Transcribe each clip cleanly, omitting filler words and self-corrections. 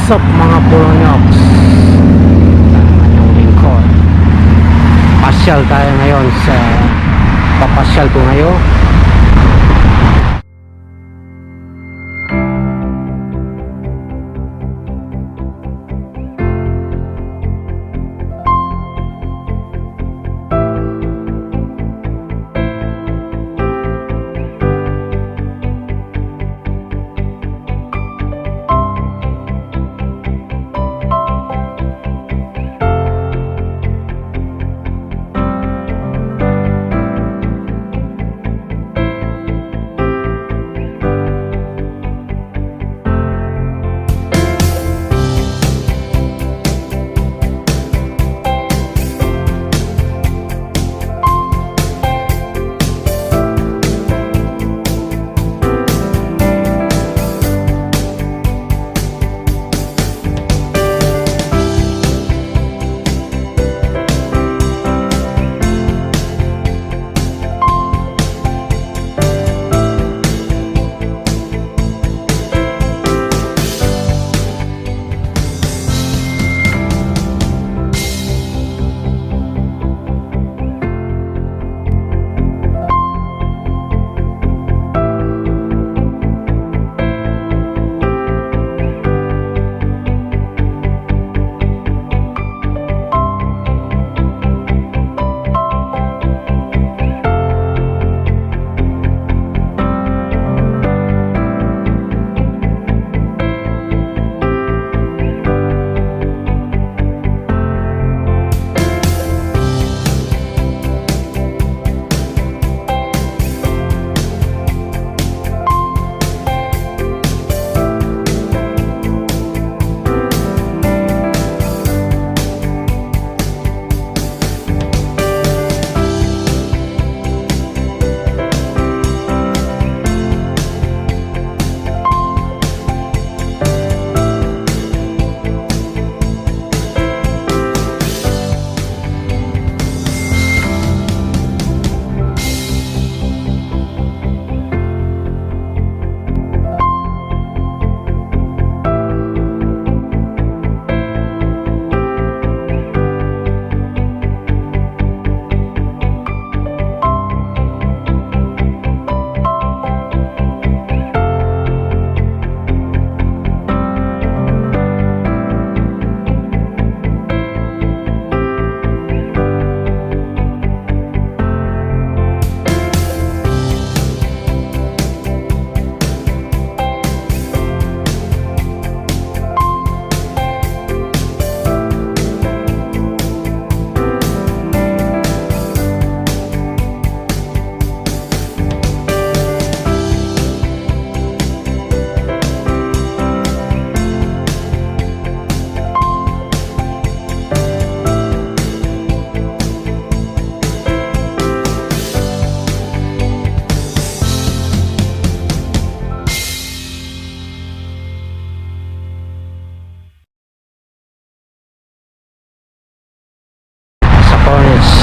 What's up mga Pulonyoks, ang inyong lingkod. Pasyal tayo ngayon sa papasyal ko ngayon.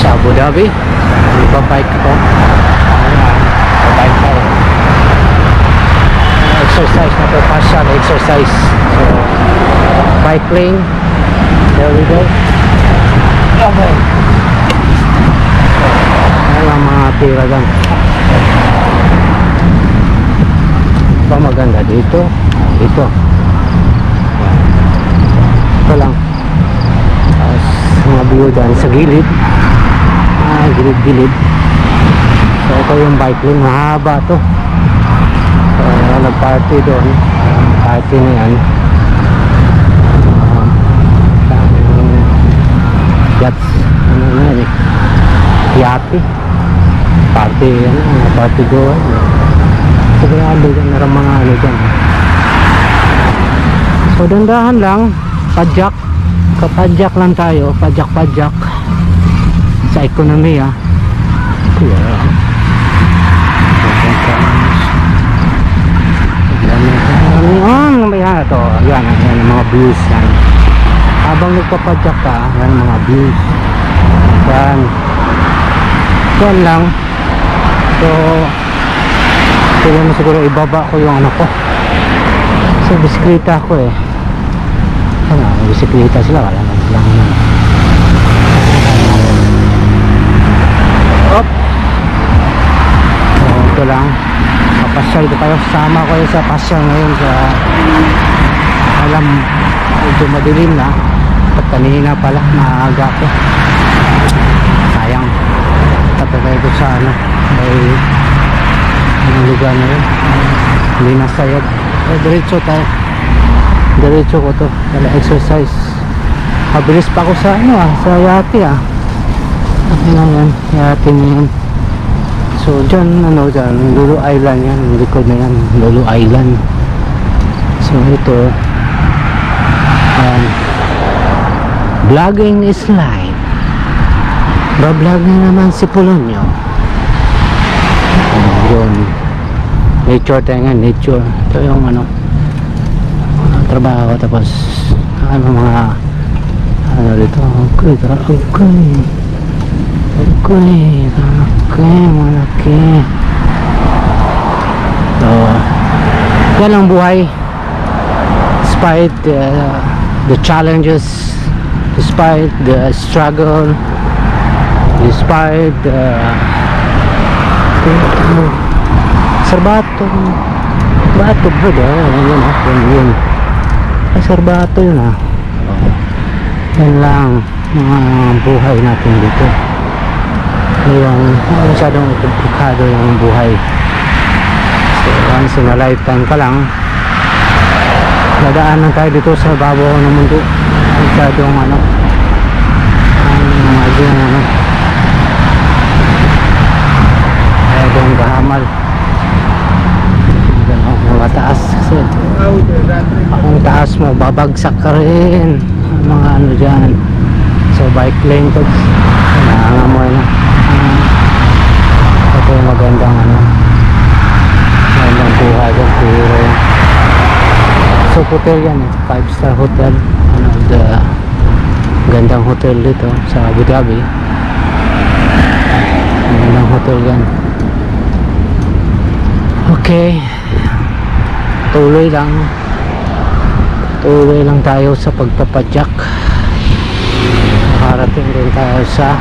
Sa Abu Dhabi, nagbabike ako. Nagbabike tayo. Exercise na to, partial exercise. So, bike lane. There we go. Okay. Ayan ang mga tira dyan. Ito maganda dito. Dito. Ito lang. Tapos mga view dyan sa gilid. Gilid-gilid. So ito yung bike lane, mahaba to. So nag-party doon. Party na yan. Yachts. Ano na yan eh. Yati. Party yan. Party doon. Sigurado dyan na mga ano dyan. So dandahan lang. Padjak. Kapadjak lang tayo. Padjak-padjak. Sa ekonomiya. Yeah. Yan ito. Yan ang mga views yan. Habang nagpapadyak ka, yan mga views. Yan. Yan lang. So kaya mo siguro ibaba ko yung ano ko. Kasi bisikleta ko eh. bisikleta sila, wala lang naman. Op. So ito lang, papasyal ko kayo, sama ko sa pasyal ngayon sa, alam, medyo madilim na at kanina pala maaga ko, sayang. Tatagay ko sa ano, may anong lugar na yun, hindi nasayad. Diretso tayo, diretso ko to para exercise. Mabilis pa ako sa ano sa yate okay lang yan, yate na yan. So dyan, ano dyan, Lulu Island yan, likod na yan, Lulu Island. So ito, vlogging is live. Ba-vlog na naman si Polonio. Yun, nature tayo nga, nature. Ito yung ano, trabaho, tapos ano mga ano dito, okay, malaki. So yan ang buhay, despite the challenges, despite the struggle, despite Sarbato brother, yun ay Sarbato yun yan lang mga buhay natin dito. Yung masyadong komplikado yung buhay. So once in a lifetime ka lang, nadaanan tayo dito sa babaw ng mundo. Masyadong ano, masyadong gahamal, mga taas kasi ang taas mo, babagsak ka rin mga ano dyan. So bike lane to, nangangamoy na. Ito yung magandang ano, magandang buhay dyan. Pero so hotel yan, 5-star hotel, one of the gandang hotel dito sa Abu Dhabi. Magandang hotel yan. Okay, tuloy lang tayo sa pagpapadyak. Makarating din tayo sa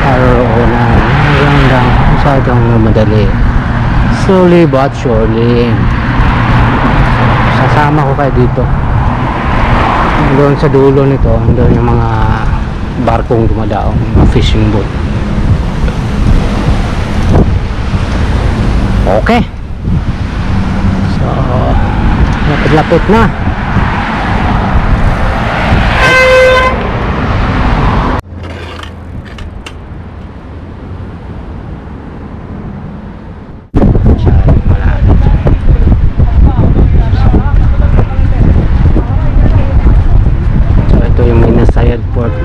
Arona. Hanggang masyadong madali, slowly but surely. Sasama ko kayo dito. Doon sa dulo nito, doon yung mga barkong dumadaong, mga fishing boat. Okay, so lapit na. So ito yung Minasayad Port.